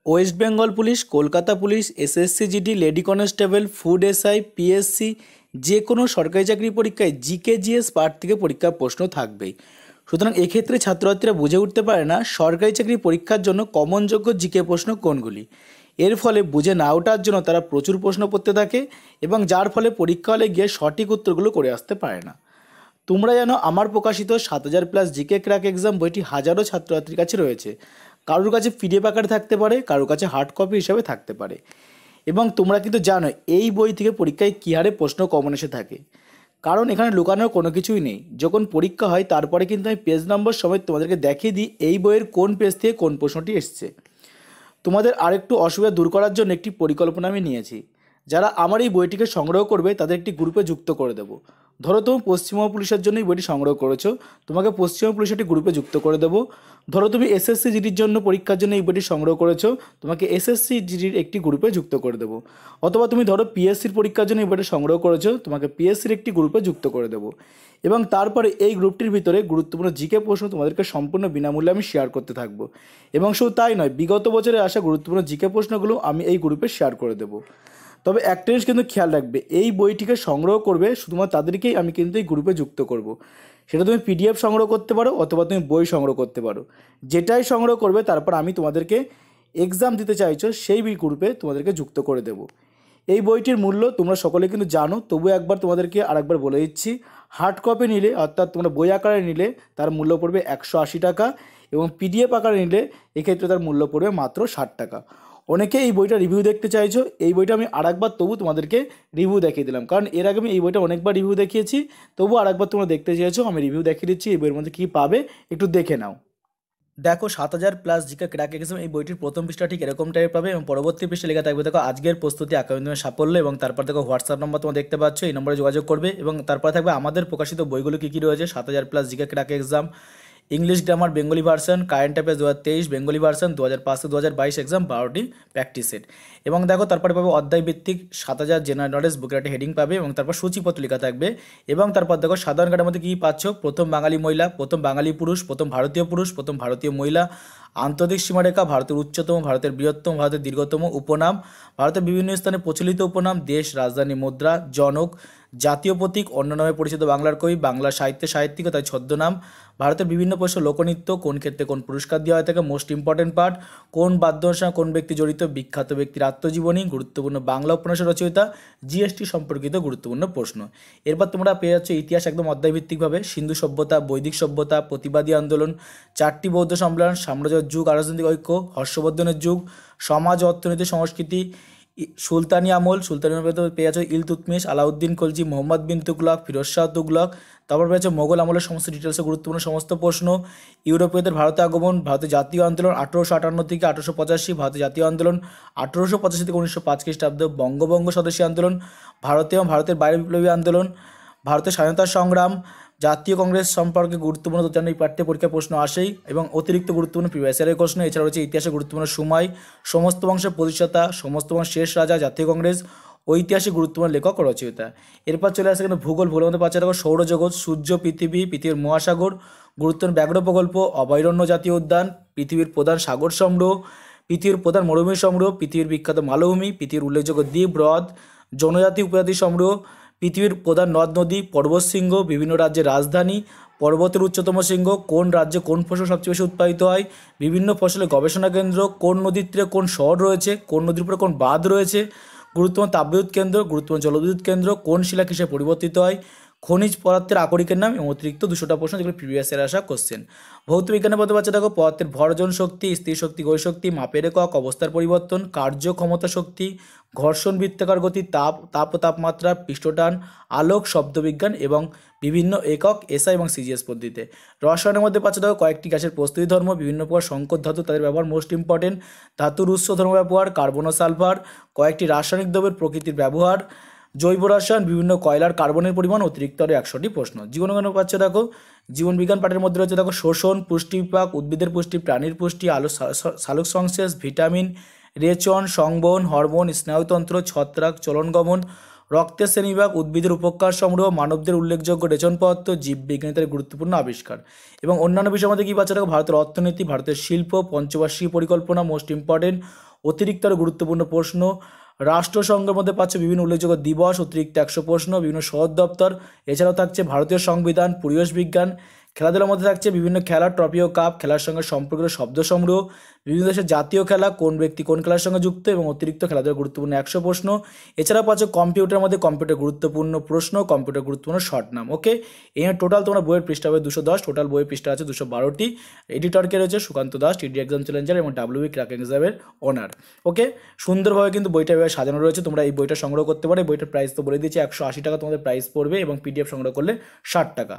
West Bengal police, Kolkata police, SSC GD, lady constable, food SI, PSC যে কোনো সরকারি চাকরি পরীক্ষায় জিকে জিএস পার্ট থেকে পরীক্ষার প্রশ্ন থাকবেই। সুতরাং এক্ষেত্রে ছাত্রছাত্রীরা বুঝে উঠতে পারে না সরকারি চাকরি পরীক্ষার জন্য কমনযোগ্য জিকে প্রশ্ন কোনগুলি। এর ফলে বুঝে না ওঠার জন্য তারা প্রচুর প্রশ্ন পড়তে থাকে এবং যার ফলে পরীক্ষা হলে গিয়ে সঠিক উত্তরগুলো করে আসতে পারে না। তোমরা জানো আমার প্রকাশিত ৭,০০০+ জিকে ক্র্যাক এক্সাম বইটি হাজারো ছাত্রছাত্রীর কাছে রয়েছে। কারোর কাছে পিডিএফ আকারে থাকতে পারে, কারোর কাছে হার্ড কপি হিসাবে থাকতে পারে। এবং তোমরা কিন্তু জানো এই বই থেকে পরীক্ষায় কী হারে প্রশ্ন কমন এসে থাকে, কারণ এখানে লুকানোর কোনো কিছুই নেই। যখন পরীক্ষা হয় তারপরে কিন্তু আমি পেজ নম্বর সমেত তোমাদেরকে দেখিয়ে দিই এই বইয়ের কোন পেজ থেকে কোন প্রশ্নটি এসছে। তোমাদের আরেকটু অসুবিধা দূর করার জন্য একটি পরিকল্পনা আমি নিয়েছি। যারা আমার এই বইটিকে সংগ্রহ করবে তাদের একটি গ্রুপে যুক্ত করে দেবো। ধরো তুমি পশ্চিমবঙ্গ পুলিশের জন্য এই বইটি সংগ্রহ করেছো, তোমাকে পশ্চিমবঙ্গ পুলিশের একটি গ্রুপে যুক্ত করে দেবো। ধরো তুমি এসএসসি জিডির জন্য পরীক্ষার জন্য এই বইটি সংগ্রহ করেছো, তোমাকে এসএসসি জিডির একটি গ্রুপে যুক্ত করে দেবো। অথবা তুমি ধরো পিএসসির পরীক্ষার জন্য এই বইটি সংগ্রহ করেছো, তোমাকে পিএসসির একটি গ্রুপে যুক্ত করে দেবো। এবং তারপরে এই গ্রুপটির ভিতরে গুরুত্বপূর্ণ জিকে প্রশ্ন তোমাদেরকে সম্পূর্ণ বিনামূল্যে আমি শেয়ার করতে থাকবো। এবং শুধু তাই নয়, বিগত বছরে আসা গুরুত্বপূর্ণ জিকে প্রশ্নগুলো আমি এই গ্রুপে শেয়ার করে দেবো। তবে একটা জিনিস কিন্তু খেয়াল রাখবে, এই বইটিকে সংগ্রহ করবে শুধুমাত্র তাদেরকেই আমি কিন্তু এই গ্রুপে যুক্ত করব। সেটা তুমি পিডিএফ সংগ্রহ করতে পারো অথবা তুমি বই সংগ্রহ করতে পারো, যেটাই সংগ্রহ করবে তারপর আমি তোমাদেরকে এক্সাম দিতে চাইছো সেই গ্রুপে তোমাদেরকে যুক্ত করে দেবো। এই বইটির মূল্য তোমরা সকলে কিন্তু জানো, তবু একবার তোমাদেরকে আরেকবার বলে দিচ্ছি। হার্ড কপি নিলে অর্থাৎ তোমরা বই আকারে নিলে তার মূল্য পড়বে ১৮০ টাকা এবং পিডিএফ আকারে নিলে এক্ষেত্রে তার মূল্য পড়বে মাত্র ৬০ টাকা। অনেকে এই বইটা রিভিউ দেখতে চাইছো, এই বইটা আমি আরেকবার তবু তোমাদেরকে রিভিউ দেখিয়ে দিলাম, কারণ এর আগে আমি এই বইটা অনেকবার রিভিউ দেখিয়েছি, তবু আরেকবার তোমরা দেখতে চাইছো, আমি রিভিউ দেখিয়ে দিচ্ছি এই বইয়ের মধ্যে কী পাবে একটু দেখে নাও। দেখো ৭,০০০+ জিকে ক্র্যাক এক্সাম এই বইটির প্রথম পৃষ্ঠা ঠিক এরকম টাইপ পাবে এবং পরবর্তী পৃষ্ঠা লেখা থাকবে দেখো আজকের প্রস্তুতি আগামী দিনের সাফল্য, এবং তারপর দেখো হোয়াটসঅ্যাপ নম্বর তোমরা দেখতে পাচ্ছ, এই নম্বরে যোগাযোগ করবে। এবং তারপর থাকবে আমাদের প্রকাশিত বইগুলো কী কী রয়েছে। ৭,০০০+ GK crack exam, English grammar Bengali version, current affairs ২০২৩ Bengali version, ২০০৫-২০২২ exam ১২টি প্র্যাকটিস সেট। এবং দেখো তারপরে পাবে অধ্যায় ভিত্তিক ৭,০০০ জেনারেল নলেজ বুকের একটা হেডিং পাবে এবং তারপর সূচিপত্র লেখা থাকবে। এবং তারপর দেখো সাধারণ জ্ঞানের মধ্যে কী পাচ্ছ, প্রথম বাঙালি মহিলা, প্রথম বাঙালি পুরুষ, প্রথম ভারতীয় মহিলা, আন্তর্জাতিক সীমারেখা, ভারতের উচ্চতম, ভারতের বৃহত্তম, ভারতের দীর্ঘতম উপনাম, ভারতের বিভিন্ন স্থানে প্রচলিত উপনাম, দেশ, রাজধানী, মুদ্রা, জনক, জাতীয় প্রতীক, অন্য নামে পরিচিত বাংলার কবি, বাংলা সাহিত্যিক ও তার ছদ্মনাম, ভারতের বিভিন্ন প্রশ্ন, লোকনৃত্য, কোন ক্ষেত্রে কোন পুরস্কার দেওয়া হয়ে থাকে, মোস্ট ইম্পর্টেন্ট পার্ট, কোন বাদ্যর সঙ্গে কোন ব্যক্তি জড়িত, বিখ্যাত ব্যক্তির আত্মজীবনী, গুরুত্বপূর্ণ বাংলা উপন্যাসের রচয়িতা, জিএসটি সম্পর্কিত গুরুত্বপূর্ণ প্রশ্ন। এরপর তোমরা পেয়ে যাচ্ছ ইতিহাস একদম অধ্যায়ভিত্তিকভাবে, সিন্ধু সভ্যতা, বৈদিক সভ্যতা, প্রতিবাদী আন্দোলন, 4টি বৌদ্ধ সম্মেলন, সাম্রাজ্যের যুগ, রাজনৈতিক ঐক্য, হর্ষবর্ধনের যুগ, সমাজ, অর্থনীতি, সংস্কৃতি, সুলতানি আমল পেয়ে যাচ্ছ ইলতুৎমিশ, আলাউদ্দিন খলজি, মোহাম্মদ বিন তুগলক, ফিরোজ শাহ তুগলক। তারপর পেয়েছে মোগল আমলের সমস্ত ডিটেলসে গুরুত্বপূর্ণ সমস্ত প্রশ্ন, ইউরোপীয়দের ভারতে আগমন, ভারতের জাতীয় আন্দোলন ১৮৫৮ থেকে ১৮৮৫, ভারতের জাতীয় আন্দোলন ১৮৮৫ থেকে ১৯০৫ খ্রিস্টাব্দ, বঙ্গভঙ্গ স্বদেশী আন্দোলন, ভারতে এবং ভারতের বাইরে বিপ্লবী আন্দোলন, ভারতের স্বাধীনতা সংগ্রাম, জাতীয় কংগ্রেস সম্পর্কে গুরুত্বপূর্ণ তথ্য এই পাঠ্য পরীক্ষার প্রশ্ন আসেই এবং অতিরিক্ত গুরুত্বপূর্ণ প্রিভিয়াস ইয়ারের প্রশ্ন। এছাড়া রয়েছে ইতিহাসে গুরুত্বপূর্ণ সময়, সমস্ত বংশের প্রতিষ্ঠাতা, সমস্ত বংশের শেষ রাজা, জাতীয় কংগ্রেস, ঐতিহাসিক গুরুত্বপূর্ণ লেখক ও রচয়িতা। এরপর চলে আসে কিন্তু ভূগোলের মধ্যে পাচ্ছে দেখো সৌরজগৎ, সূর্য, পৃথিবীর মহাসাগর, গুরুত্বপূর্ণ ব্যাঘ্র প্রকল্প, অভয়ারণ্য, জাতীয় উদ্যান, পৃথিবীর প্রধান সাগর সমূহ, পৃথিবীর প্রধান মরুভূমি সমূহ, পৃথিবীর বিখ্যাত মালভূমি, পৃথিবীর উল্লেখযোগ্য দ্বীপ, হ্রদ, জনজাতি উপজাতি সমূহ, পৃথিবীর প্রধান নদ নদী, পর্বতশৃঙ্গ, বিভিন্ন রাজ্যের রাজধানী, পর্বতের উচ্চতম শৃঙ্গ, কোন রাজ্যে কোন ফসল সবচেয়ে বেশি উৎপাদিত হয়, বিভিন্ন ফসলের গবেষণা কেন্দ্র, কোন নদীর তীরে কোন শহর রয়েছে, কোন নদীর উপরে কোন বাঁধ রয়েছে, গুরুত্বপূর্ণ তাপবিদ্যুৎ কেন্দ্র, গুরুত্বপূর্ণ জলবিদ্যুৎ কেন্দ্র, কোন শিলা কিসে পরিবর্তিত হয়, খনিজ পদার্থের আকরিকের নাম এবং অতিরিক্ত 200টা প্রশ্ন যেগুলো প্রিভিয়াস ইয়ারে আসা কোশ্চেন। ভৌত বিজ্ঞানের মধ্যে পাচ্ছে দেখো পদার্থের ভরজন শক্তি, স্থির শক্তি, গতি শক্তি, মাপের একক, অবস্থার পরিবর্তন, কার্য ক্ষমতা শক্তি, ঘর্ষণ বৃত্তাকার গতি, তাপ ও তাপমাত্রা, পৃষ্ঠটান, আলোক, শব্দবিজ্ঞান এবং বিভিন্ন একক, এসআই এবং সিজিএস পদ্ধতিতে। রসায়নের মধ্যে পাচ্ছে দেখো কয়েকটি গ্যাসের প্রস্তুতি ধর্ম, বিভিন্ন প্রকার সংকর ধাতু তাদের ব্যবহার মোস্ট ইম্পর্টেন্ট, ধাতুর উৎস ধর্ম ব্যবহার, কার্বন ও সালফার, কয়েকটি রাসায়নিক দ্রব্যের প্রকৃতির ব্যবহার, জৈব রসায়ন, বিভিন্ন কয়লার কার্বনের পরিমাণ, অতিরিক্ত আরও 100টি প্রশ্ন। জীবনবিজ্ঞান পাচ্ছে দেখো জীবনবিজ্ঞান পাঠের মধ্যে রয়েছে দেখো শোষণ, পুষ্টি বিভাগ, উদ্ভিদের পুষ্টি, প্রাণীর পুষ্টি, সালোক সংশ্লেষ, ভিটামিন, রেচন, সংবহন, হরমোন, স্নায়ুতন্ত্র, ছত্রাক, চলনগমন, রক্তের শ্রেণীবিভাগ, উদ্ভিদের উপকার সংগ্রহ, মানবদের উল্লেখযোগ্য রেচন পদার্থ, জীববিজ্ঞানীদের গুরুত্বপূর্ণ আবিষ্কার এবং অন্যান্য বিষয়ের মধ্যে কী পাচ্ছে দেখো ভারতের অর্থনীতি, ভারতের শিল্প, পঞ্চবার্ষিকী পরিকল্পনা মোস্ট ইম্পর্টেন্ট, অতিরিক্ত আরও গুরুত্বপূর্ণ প্রশ্ন, রাষ্ট্রসংঘের মধ্যে পাচ্ছে বিভিন্ন উল্লেখযোগ্য দিবস, অতিরিক্ত 100 প্রশ্ন, বিভিন্ন সদর দপ্তর, এছাড়াও থাকছে ভারতীয় সংবিধান, পরিবেশ বিজ্ঞান, খেলাধুলার মধ্যে থাকছে বিভিন্ন খেলা, ট্রফি ও কাপ, খেলার সঙ্গে সম্পর্কিত শব্দ সংগ্রহ, বিভিন্ন দেশের জাতীয় খেলা, কোন ব্যক্তি কোন খেলার সঙ্গে যুক্ত, এবং অতিরিক্ত খেলাধুলার গুরুত্বপূর্ণ 100 প্রশ্ন। এছাড়াও পাচ্ছে কম্পিউটারের মধ্যে কম্পিউটার গুরুত্বপূর্ণ প্রশ্ন, কম্পিউটার গুরুত্বপূর্ণ শর্ট নাম। ওকে, এই টোটাল তোমার বইয়ের পৃষ্ঠা হবে 210, টোটাল বইয়ের পৃষ্ঠা আছে 212টি। এডিটরকে রয়েছে সুকান্ত দাস, টিডি এক্সাম চ্যালেঞ্জার এবং ডাব্লিউবি ক্র্যাক এক্সামের ওনার। ওকে, সুন্দরভাবে কিন্তু বইটা এভাবে সাজানো রয়েছে, তোমরা এই বইটা সংগ্রহ করতে পারো। এই বইটার প্রাইস তো বলে দিয়েছি 180 টাকা তোমাদের প্রাইস পড়বে, এবং পিডিএফ সংগ্রহ করলে 60 টাকা।